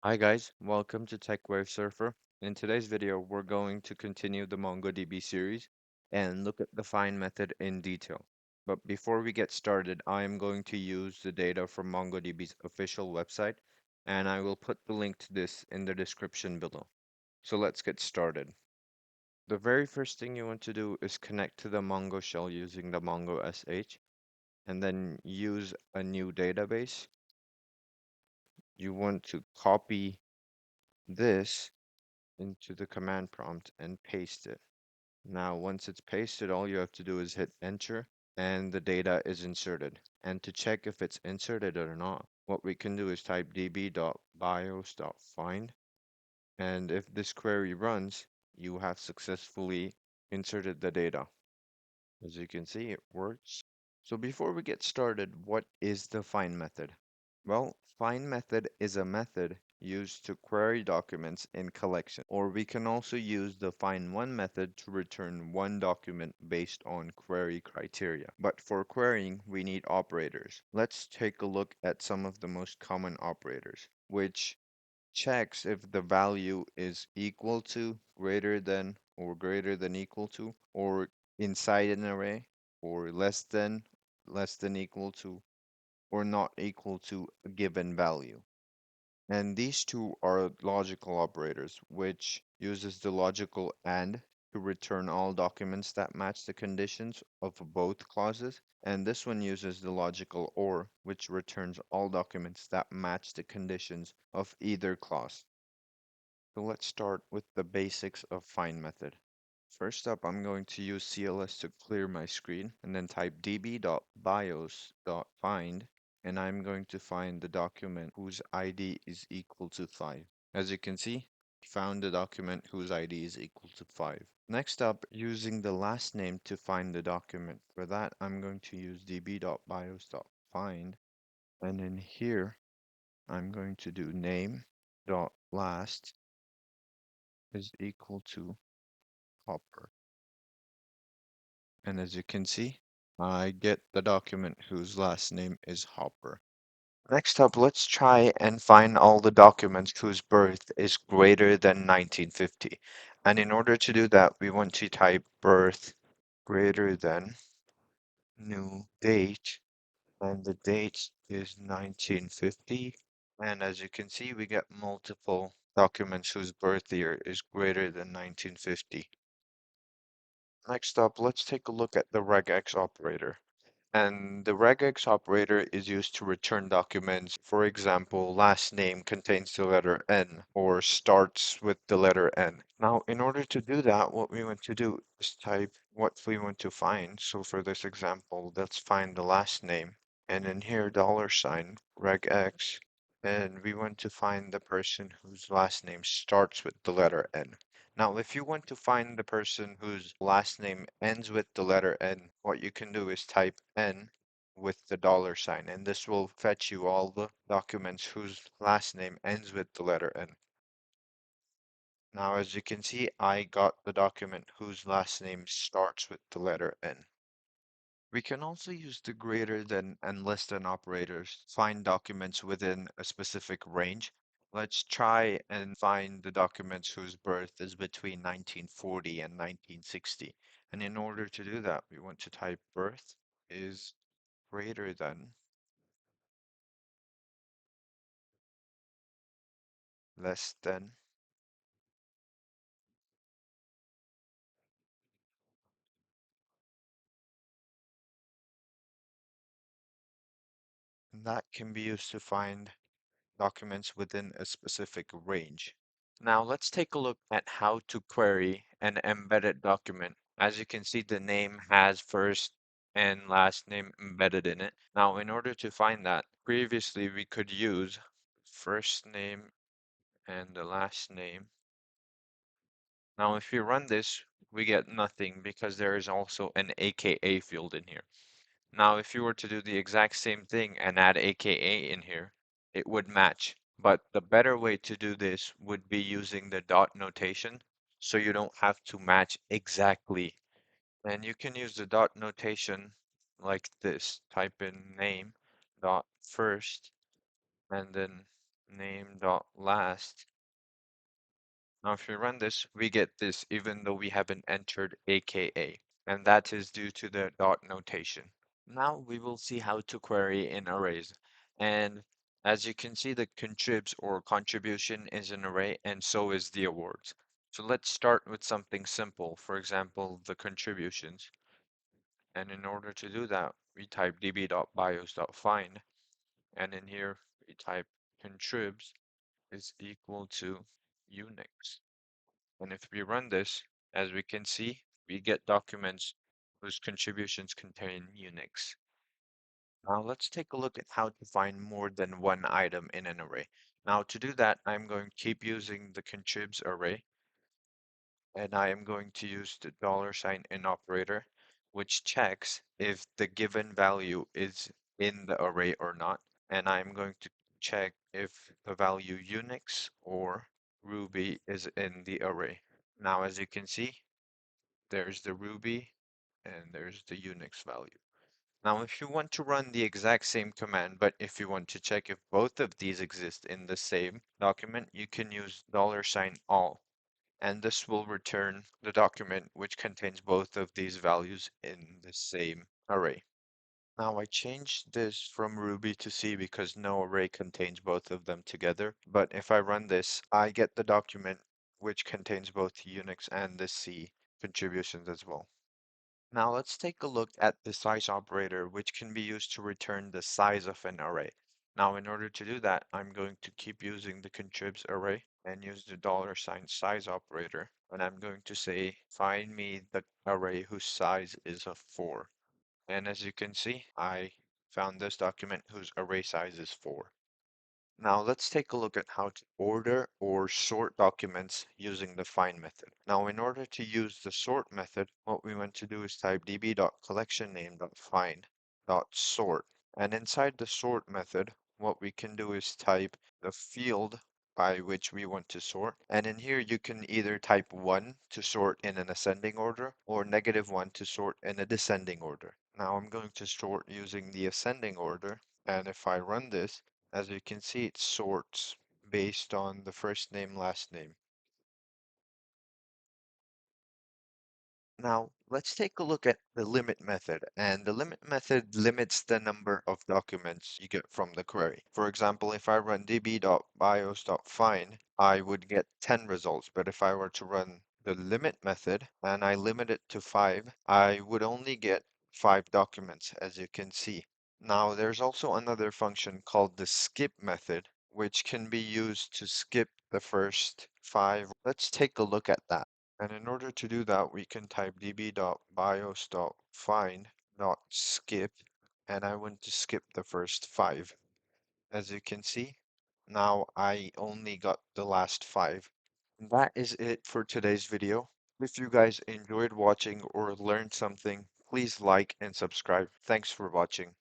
Hi guys, welcome to TechWave Surfer. In today's video, we're going to continue the MongoDB series and look at the find method in detail. But before we get started, I am going to use the data from MongoDB's official website, and I will put the link to this in the description below. So let's get started. The very first thing you want to do is connect to the Mongo shell using the Mongo SH, and then use a new database. You want to copy this into the command prompt and paste it. Now, once it's pasted, all you have to do is hit enter and the data is inserted. And to check if it's inserted or not, what we can do is type db.bios.find. And if this query runs, you have successfully inserted the data. As you can see, it works. So before we get started, what is the find method? Well, find method is a method used to query documents in collection, or we can also use the find one method to return one document based on query criteria. But for querying, we need operators. Let's take a look at some of the most common operators, which checks if the value is equal to, greater than, or greater than equal to, or inside an array, or less than equal to, or not equal to a given value. And these two are logical operators, which uses the logical AND to return all documents that match the conditions of both clauses. And this one uses the logical OR, which returns all documents that match the conditions of either clause. So let's start with the basics of find method. First up, I'm going to use CLS to clear my screen and then type db.bios.find, and I'm going to find the document whose ID is equal to 5. As you can see, found the document whose ID is equal to 5. Next up, using the last name to find the document. For that, I'm going to use db.bios.find, and in here, I'm going to do name.last is equal to Hopper. And as you can see, I get the document whose last name is Hopper. Next up, let's try and find all the documents whose birth is greater than 1950. And in order to do that, we want to type birth greater than new date, and the date is 1950. And as you can see, we get multiple documents whose birth year is greater than 1950. Next up, let's take a look at the regex operator. And the regex operator is used to return documents. For example, last name contains the letter N or starts with the letter N. Now, in order to do that, what we want to do is type what we want to find. So for this example, let's find the last name. And in here, $ regex, and we want to find the person whose last name starts with the letter N. Now, if you want to find the person whose last name ends with the letter N, what you can do is type N with the $, and this will fetch you all the documents whose last name ends with the letter N. Now, as you can see, I got the document whose last name starts with the letter N. We can also use the greater than and less than operators to find documents within a specific range. Let's try and find the documents whose birth is between 1940 and 1960. And in order to do that, we want to type birth is greater than, less than, and that can be used to find documents within a specific range. Now let's take a look at how to query an embedded document. As you can see, the name has first and last name embedded in it. Now, in order to find that, previously we could use first name and the last name. Now, if you run this, we get nothing because there is also an AKA field in here. Now, if you were to do the exact same thing and add AKA in here, it would match. But the better way to do this would be using the dot notation, so you don't have to match exactly. And you can use the dot notation like this. Type in name dot first and then name dot last. Now, if we run this, we get this even though we haven't entered AKA, and that is due to the dot notation. Now we will see how to query in arrays. And as you can see, the contribs or contribution is an array, and so is the awards. So let's start with something simple. For example, the contributions. And in order to do that, we type db.bios.find, and in here we type contribs is equal to Unix. And if we run this, as we can see, we get documents whose contributions contain Unix. Now let's take a look at how to find more than one item in an array. Now to do that, I'm going to keep using the contribs array, and I am going to use the $in operator, which checks if the given value is in the array or not. And I'm going to check if the value Unix or Ruby is in the array. Now, as you can see, there's the Ruby and there's the Unix value. Now, if you want to run the exact same command, but if you want to check if both of these exist in the same document, you can use $all, and this will return the document which contains both of these values in the same array. Now I changed this from Ruby to C because no array contains both of them together, but if I run this, I get the document which contains both Unix and the C contributions as well. Now let's take a look at the size operator, which can be used to return the size of an array. Now, in order to do that, I'm going to keep using the contribs array and use the $size operator. And I'm going to say, find me the array whose size is of 4. And as you can see, I found this document whose array size is 4. Now let's take a look at how to order or sort documents using the find method. Now in order to use the sort method, what we want to do is type db.collectionName.find.sort. And inside the sort method, what we can do is type the field by which we want to sort. And in here, you can either type 1 to sort in an ascending order or -1 to sort in a descending order. Now I'm going to sort using the ascending order. And if I run this, as you can see, it sorts based on the first name, last name. Now, let's take a look at the limit method. And the limit method limits the number of documents you get from the query. For example, if I run db.bios.find, I would get 10 results. But if I were to run the limit method and I limit it to 5, I would only get 5 documents, as you can see. Now, there's also another function called the skip method, which can be used to skip the first 5. Let's take a look at that. And in order to do that, we can type db.bios.find.skip, and I want to skip the first 5. As you can see, now I only got the last 5. And that is it for today's video. If you guys enjoyed watching or learned something, please like and subscribe. Thanks for watching.